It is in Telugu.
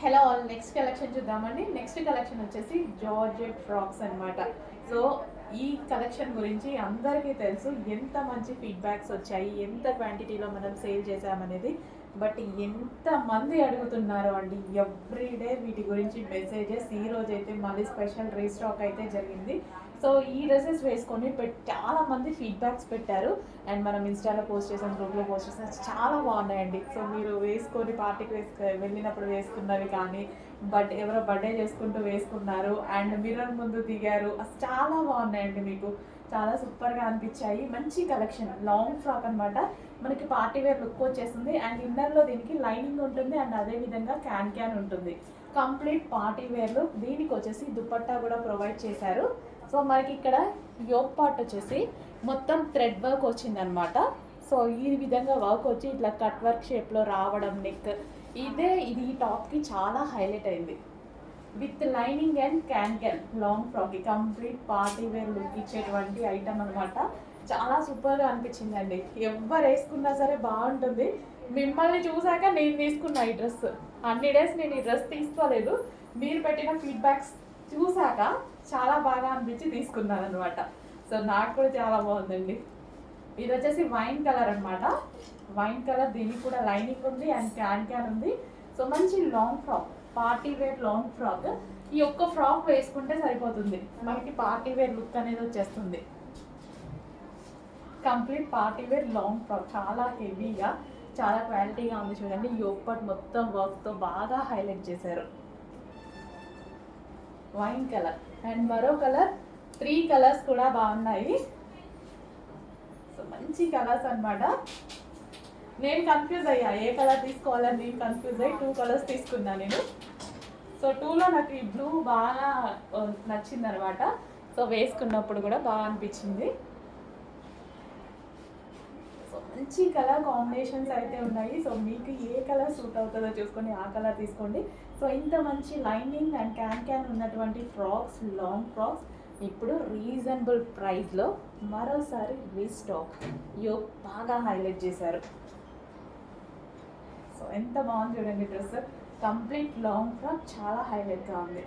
హలో ఆల్, నెక్స్ట్ కలెక్షన్ చూద్దామండి. నెక్స్ట్ కలెక్షన్ వచ్చేసి జార్జెట్ ఫ్రాక్స్ అన్నమాట. సో ఈ కలెక్షన్ గురించి అందరికీ తెలుసు, ఎంత మంచి ఫీడ్బ్యాక్స్ వచ్చాయి, ఎంత క్వాంటిటీలో మనం సేల్ చేసామనేది. బట్ ఎంతమంది అడుగుతున్నారు అండి, ఎవ్రీడే వీటి గురించి మెసేజెస్. ఈ రోజు అయితే మళ్ళీ స్పెషల్ రీస్టాక్ అయితే జరిగింది. సో ఈ డ్రెస్సెస్ వేసుకొని చాలా మంది ఫీడ్బ్యాక్స్ పెట్టారు. అండ్ మనం ఇన్స్టాలో పోస్ట్ చేసాం, గ్రూప్లో పోస్ట్ చేసాం, చాలా బాగున్నాయండి. సో మీరు వేసుకొని పార్టీకి వెళ్ళినప్పుడు వేసుకున్నవి కానీ, బట్ ఎవరో బర్త్డే చేసుకుంటూ వేసుకున్నారు అండ్ మిర్రర్ ముందు దిగారు, అసలు చాలా బాగున్నాయండి. మీకు చాలా సూపర్గా అనిపించాయి. మంచి కలెక్షన్, లాంగ్ ఫ్రాక్ అనమాట. మనకి పార్టీ వేర్ లుక్ వచ్చేస్తుంది అండ్ ఇన్నర్లో దీనికి లైనింగ్ ఉంటుంది అండ్ అదేవిధంగా క్యాన్ ఉంటుంది. కంప్లీట్ పార్టీ వేర్లు. దీనికి వచ్చేసి దుపట్టా కూడా ప్రొవైడ్ చేశారు. సో మనకి ఇక్కడ యోక్ పార్ట్ వచ్చేసి మొత్తం థ్రెడ్ వర్క్ వచ్చిందనమాట. సో ఈ విధంగా వర్క్ వచ్చి ఇట్లా కట్ వర్క్ షేప్లో రావడం, నెక్ ఇది ఈ టాప్కి చాలా హైలైట్ అయింది. With lining and can long ఫ్రాక్కి కంప్లీట్ పార్టీ వేర్ లుక్ ఇచ్చేటువంటి ఐటమ్ అనమాట. చాలా సూపర్గా అనిపించిందండి. ఎవరు వేసుకున్నా సరే బాగుంటుంది. మిమ్మల్ని చూసాక నేను తీసుకున్నా ఈ డ్రెస్. అన్ని డేస్ నేను ఈ డ్రెస్ తీసుకోలేదు, మీరు పెట్టిన ఫీడ్బ్యాక్స్ చూసాక చాలా బాగా అనిపించి తీసుకున్నాను అనమాట. సో నాకు కూడా చాలా బాగుందండి. ఇది వచ్చేసి వైన్ కలర్ అనమాట. వైన్ కలర్, దీనికి కూడా లైనింగ్ ఉంది అండ్ క్యాన్ ఉంది. సో మంచి long frock, party wear long frock. ఈ ఒక్క ఫ్రాక్ వేసుకుంటే సరిపోతుంది, మనకి పార్టీ వేర్ లుక్ అనేది వచ్చేస్తుంది. Complete party wear long frock, చాలా హెవీగా, చాలా క్వాలిటీగా ఉంది. చూడండి, యోక్ పార్ట్ మొత్తం వర్క్తో బాగా హైలైట్ చేశారు. వైన్ కలర్ అండ్ మరో కలర్, 3 కలర్స్ కూడా బాగున్నాయి. సో మంచి కలర్స్ అనమాట. నేను కన్ఫ్యూజ్ అయ్యా, ఏ కలర్ తీసుకోవాలని నేను కన్ఫ్యూజ్ అయ్యి 2 కలర్స్ తీసుకున్నా నేను. సో 2లో నాకు ఈ బ్లూ బాగా నచ్చింది అనమాట. సో వేసుకున్నప్పుడు కూడా బాగా అనిపించింది. సో మంచి కలర్ కాంబినేషన్స్ అయితే ఉన్నాయి. సో మీకు ఏ కలర్ సూట్ అవుతుందో చూసుకొని ఆ కలర్ తీసుకోండి. సో ఇంత మంచి లైనింగ్ అండ్ క్యాన్ ఉన్నటువంటి ఫ్రాక్స్, లాంగ్ ఫ్రాక్స్ ఇప్పుడు రీజనబుల్ ప్రైస్లో మరోసారి రీస్టాక్. యోక్ బాగా హైలైట్ చేశారు. సో ఎంత బాగుంది చూడండి డ్రెస్. కంప్లీట్ లాంగ్ ఫ్రాక్ చాలా హైలైట్గా ఉంది.